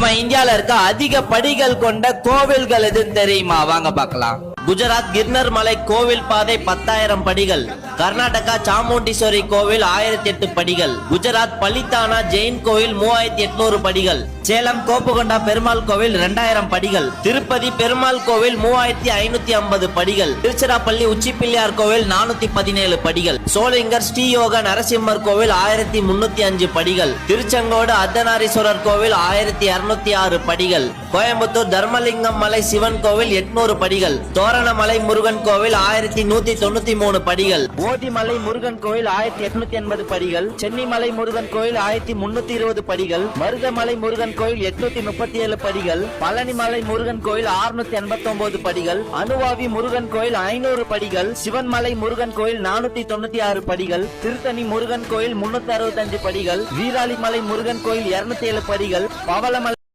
நம்ம இந்தியால இருக்க அதிக படிகள் கொண்ட கோவில்கள் எதுன்னு தெரியுமா? வாங்க பார்க்கலாம். குஜராத் கிர்னர் மலை கோவில் பாதை 10,000 படிகள். கர்நாடகா சாமுண்டீஸ்வரி கோவில் 1008 படிகள். குஜராத் பலித்தானா ஜெயின் கோவில் 3800 படிகள். சேலம் கோப்புகொண்டா பெருமாள் கோவில் 2000 படிகள். திருப்பதி பெருமாள் கோவில் 3550 படிகள். திருச்சிராப்பள்ளி உச்சிப்பிள்ளையார் கோவில் 417 படிகள். சோளிங்கர் ஸ்ரீயோக நரசிம்மர் கோவில் 1305 படிகள். திருச்செங்கோடு அர்த்தநாரீஸ்வரர் கோவில் 1206 படிகள். கோயம்புத்தூர் தர்மலிங்கம் மலை சிவன் கோவில் 800 படிகள். தோரணமலை முருகன் கோவில் 1193 படிகள். ஓதிமலை முருகன் கோவில் 1880 படிகள். சென்னிமலை முருகன் கோவில் 1320 படிகள். மருதமலை முருகன் கோவில் 837 படிகள். பழனிமலை முருகன் கோவில் 689 படிகள். அனுவாவி முருகன் கோவில் 500 படிகள். சிவன்மலை முருகன் கோவில் 496 படிகள். திருத்தணி முருகன் கோவில் 365 படிகள். வீராளிமலை முருகன் கோவில் 207 படிகள். பவளமலை